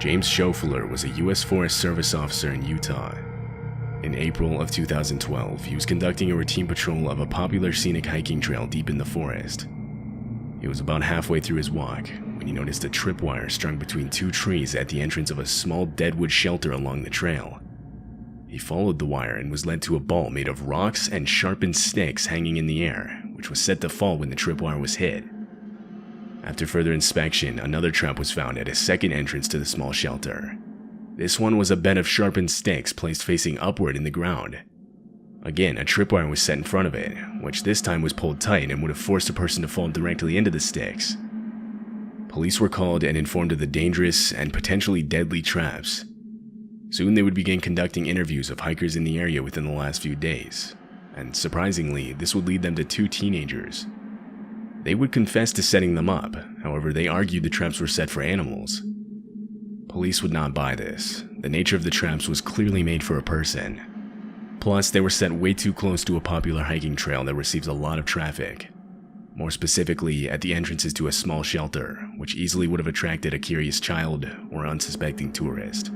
James Schoeffler was a U.S. Forest Service officer in Utah. In April of 2012, he was conducting a routine patrol of a popular scenic hiking trail deep in the forest. He was about halfway through his walk when he noticed a tripwire strung between two trees at the entrance of a small deadwood shelter along the trail. He followed the wire and was led to a ball made of rocks and sharpened sticks hanging in the air, which was set to fall when the tripwire was hit. After further inspection, another trap was found at a second entrance to the small shelter. This one was a bed of sharpened sticks placed facing upward in the ground. Again, a tripwire was set in front of it, which this time was pulled tight and would have forced a person to fall directly into the sticks. Police were called and informed of the dangerous and potentially deadly traps. Soon they would begin conducting interviews of hikers in the area within the last few days, and surprisingly, this would lead them to two teenagers. They would confess to setting them up, however they argued the traps were set for animals. Police would not buy this. The nature of the traps was clearly made for a person. Plus, they were set way too close to a popular hiking trail that receives a lot of traffic. More specifically, at the entrances to a small shelter, which easily would have attracted a curious child or unsuspecting tourist.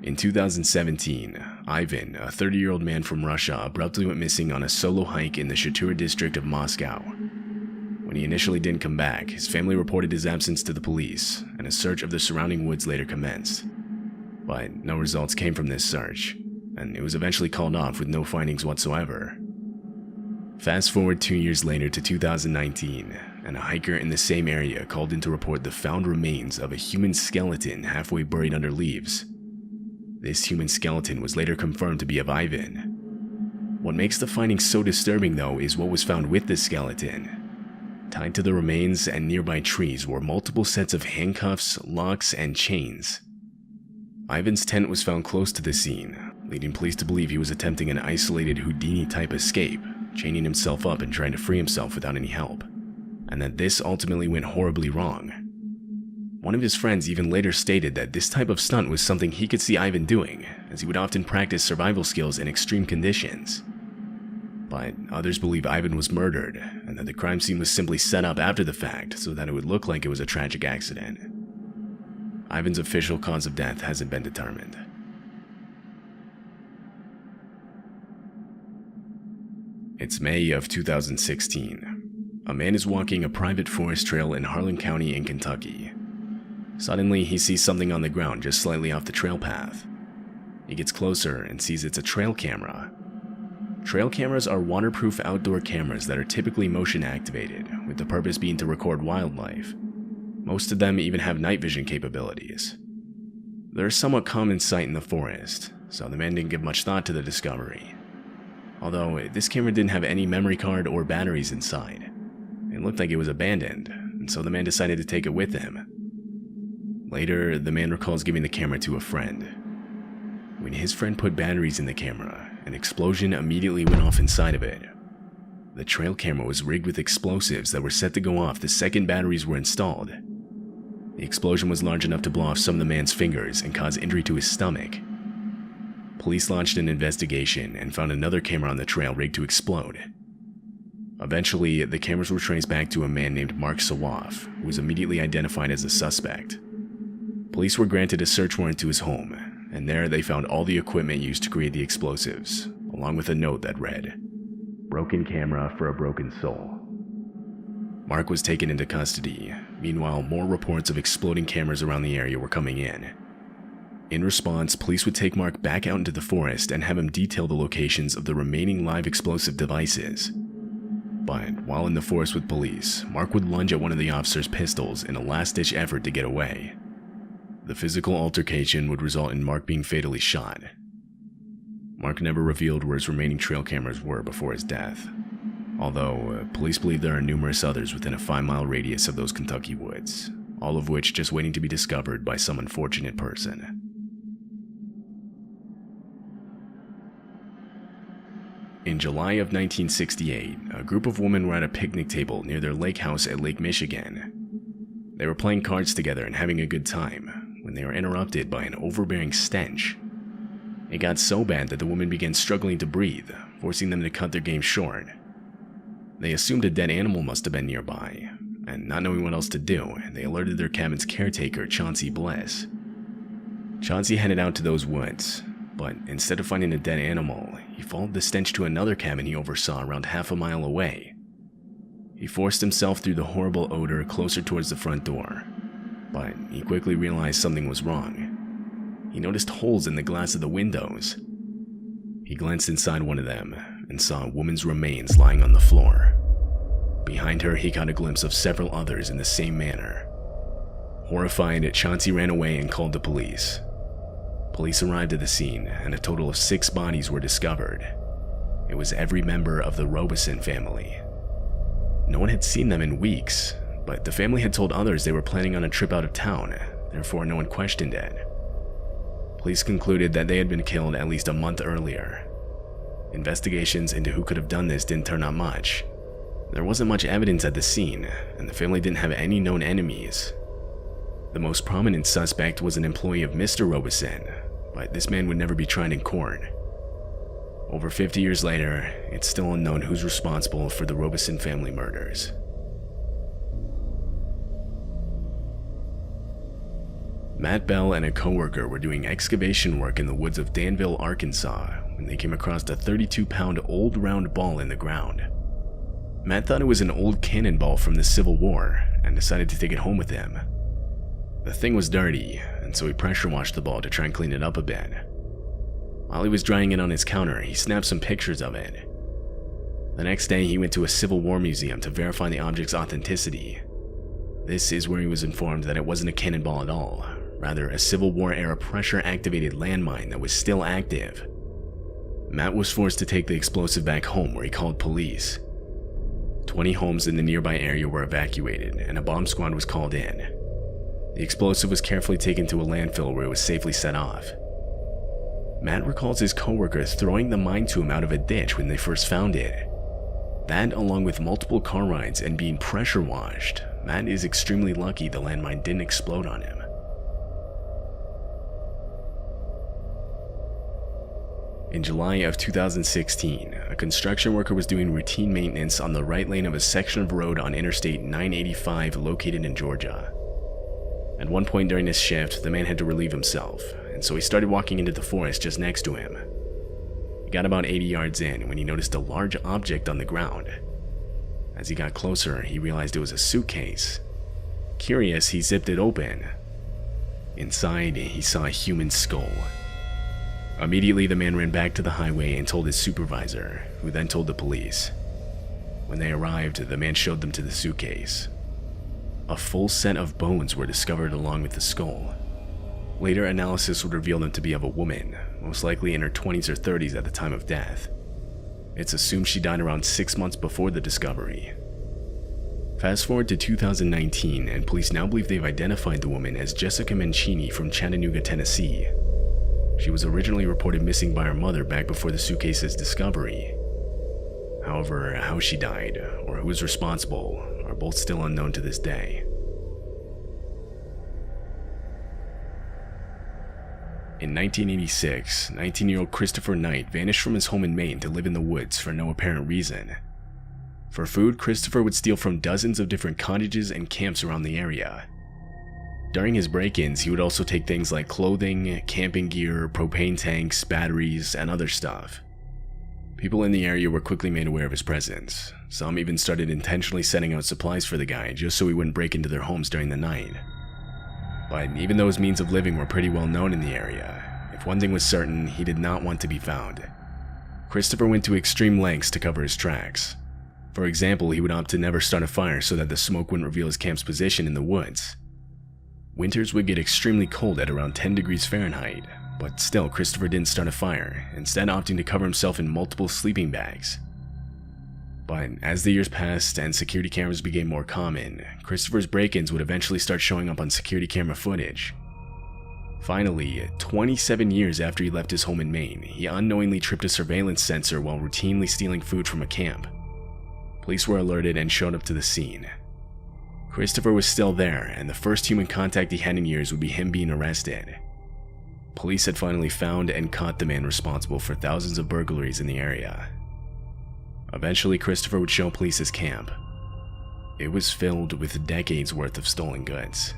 In 2017, Ivan, a 30-year-old man from Russia, abruptly went missing on a solo hike in the Shatura district of Moscow. When he initially didn't come back, his family reported his absence to the police, and a search of the surrounding woods later commenced. But no results came from this search, and it was eventually called off with no findings whatsoever. Fast forward 2 years later to 2019, and a hiker in the same area called in to report the found remains of a human skeleton halfway buried under leaves. This human skeleton was later confirmed to be of Ivan. What makes the finding so disturbing, though, is what was found with the skeleton. Tied to the remains and nearby trees were multiple sets of handcuffs, locks, and chains. Ivan's tent was found close to the scene, leading police to believe he was attempting an isolated Houdini-type escape, chaining himself up and trying to free himself without any help, and that this ultimately went horribly wrong. One of his friends even later stated that this type of stunt was something he could see Ivan doing, as he would often practice survival skills in extreme conditions. But others believe Ivan was murdered, and that the crime scene was simply set up after the fact so that it would look like it was a tragic accident. Ivan's official cause of death hasn't been determined. It's May of 2016. A man is walking a private forest trail in Harlan County in Kentucky. Suddenly, he sees something on the ground just slightly off the trail path. He gets closer and sees it's a trail camera. Trail cameras are waterproof outdoor cameras that are typically motion activated, with the purpose being to record wildlife. Most of them even have night vision capabilities. They're a somewhat common sight in the forest, so the man didn't give much thought to the discovery. Although, this camera didn't have any memory card or batteries inside. It looked like it was abandoned, and so the man decided to take it with him. Later, the man recalls giving the camera to a friend. When his friend put batteries in the camera, an explosion immediately went off inside of it. The trail camera was rigged with explosives that were set to go off the second batteries were installed. The explosion was large enough to blow off some of the man's fingers and cause injury to his stomach. Police launched an investigation and found another camera on the trail rigged to explode. Eventually, the cameras were traced back to a man named Mark Sawaf, who was immediately identified as a suspect. Police were granted a search warrant to his home, and there they found all the equipment used to create the explosives, along with a note that read, "Broken camera for a broken soul." Mark was taken into custody. Meanwhile, more reports of exploding cameras around the area were coming in. In response, police would take Mark back out into the forest and have him detail the locations of the remaining live explosive devices. But while in the forest with police, Mark would lunge at one of the officers' pistols in a last-ditch effort to get away. The physical altercation would result in Mark being fatally shot. Mark never revealed where his remaining trail cameras were before his death, although police believe there are numerous others within a 5-mile radius of those Kentucky woods, all of which just waiting to be discovered by some unfortunate person. In July of 1968, a group of women were at a picnic table near their lake house at Lake Michigan. They were playing cards together and having a good time when they were interrupted by an overbearing stench. It got so bad that the women began struggling to breathe, forcing them to cut their game short. They assumed a dead animal must have been nearby, and not knowing what else to do, they alerted their cabin's caretaker, Chauncey Bliss. Chauncey headed out to those woods, but instead of finding a dead animal, he followed the stench to another cabin he oversaw around half a mile away. He forced himself through the horrible odor closer towards the front door, but he quickly realized something was wrong. He noticed holes in the glass of the windows. He glanced inside one of them and saw a woman's remains lying on the floor. Behind her, he caught a glimpse of several others in the same manner. Horrified, Chauncey ran away and called the police. Police arrived at the scene, and a total of 6 bodies were discovered. It was every member of the Robeson family. No one had seen them in weeks, but the family had told others they were planning on a trip out of town, therefore no one questioned it. Police concluded that they had been killed at least a month earlier. Investigations into who could have done this didn't turn up much. There wasn't much evidence at the scene, and the family didn't have any known enemies. The most prominent suspect was an employee of Mr. Robeson, but this man would never be tried in court. Over 50 years later, it's still unknown who's responsible for the Robeson family murders. Matt Bell and a coworker were doing excavation work in the woods of Danville, Arkansas, when they came across a 32-pound old round ball in the ground. Matt thought it was an old cannonball from the Civil War and decided to take it home with him. The thing was dirty, and so he pressure washed the ball to try and clean it up a bit. While he was drying it on his counter, he snapped some pictures of it. The next day, he went to a Civil War museum to verify the object's authenticity. This is where he was informed that it wasn't a cannonball at all, rather a Civil War-era pressure-activated landmine that was still active. Matt was forced to take the explosive back home, where he called police. 20 homes in the nearby area were evacuated, and a bomb squad was called in. The explosive was carefully taken to a landfill where it was safely set off. Matt recalls his coworker throwing the mine to him out of a ditch when they first found it. That, along with multiple car rides and being pressure washed, Matt is extremely lucky the landmine didn't explode on him. In July of 2016, a construction worker was doing routine maintenance on the right lane of a section of road on Interstate 985 located in Georgia. At one point during his shift, the man had to relieve himself, and so he started walking into the forest just next to him. He got about 80 yards in when he noticed a large object on the ground. As he got closer, he realized it was a suitcase. Curious, he zipped it open. Inside, he saw a human skull. Immediately, the man ran back to the highway and told his supervisor, who then told the police. When they arrived, the man showed them to the suitcase. A full set of bones were discovered along with the skull. Later analysis would reveal them to be of a woman, most likely in her 20s or 30s at the time of death. It's assumed she died around 6 months before the discovery. Fast forward to 2019, and police now believe they've identified the woman as Jessica Mancini from Chattanooga, Tennessee. She was originally reported missing by her mother back before the suitcase's discovery. However, how she died, or who was responsible, are both still unknown to this day. In 1986, 19-year-old Christopher Knight vanished from his home in Maine to live in the woods for no apparent reason. For food, Christopher would steal from dozens of different cottages and camps around the area. During his break-ins, he would also take things like clothing, camping gear, propane tanks, batteries, and other stuff. People in the area were quickly made aware of his presence. Some even started intentionally setting out supplies for the guy just so he wouldn't break into their homes during the night. But even though his means of living were pretty well known in the area, if one thing was certain, he did not want to be found. Christopher went to extreme lengths to cover his tracks. For example, he would opt to never start a fire so that the smoke wouldn't reveal his camp's position in the woods. Winters would get extremely cold at around 10 degrees Fahrenheit, but still Christopher didn't start a fire, instead opting to cover himself in multiple sleeping bags. But as the years passed and security cameras became more common, Christopher's break-ins would eventually start showing up on security camera footage. Finally, 27 years after he left his home in Maine, he unknowingly tripped a surveillance sensor while routinely stealing food from a camp. Police were alerted and showed up to the scene. Christopher was still there, and the first human contact he had in years would be him being arrested. Police had finally found and caught the man responsible for thousands of burglaries in the area. Eventually, Christopher would show police his camp. It was filled with decades worth of stolen goods.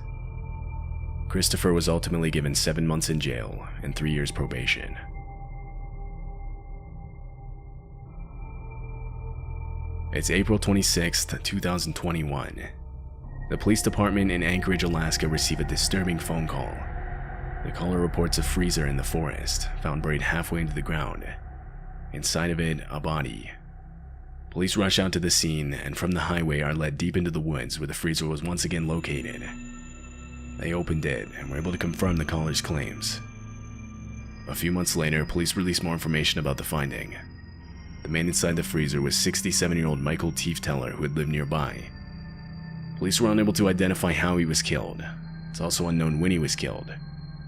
Christopher was ultimately given 7 months in jail and 3 years probation. It's April 26, 2021. The police department in Anchorage, Alaska receive a disturbing phone call. The caller reports a freezer in the forest, found buried halfway into the ground. Inside of it, a body. Police rush out to the scene and from the highway are led deep into the woods where the freezer was once again located. They opened it and were able to confirm the caller's claims. A few months later, police released more information about the finding. The man inside the freezer was 67-year-old Michael Tiefteller, who had lived nearby. Police were unable to identify how he was killed. It's also unknown when he was killed.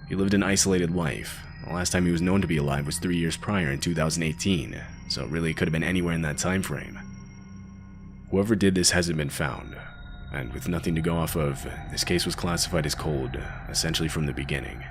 He lived an isolated life. The last time he was known to be alive was 3 years prior in 2018, so it really could have been anywhere in that time frame. Whoever did this hasn't been found, and with nothing to go off of, this case was classified as cold, essentially from the beginning.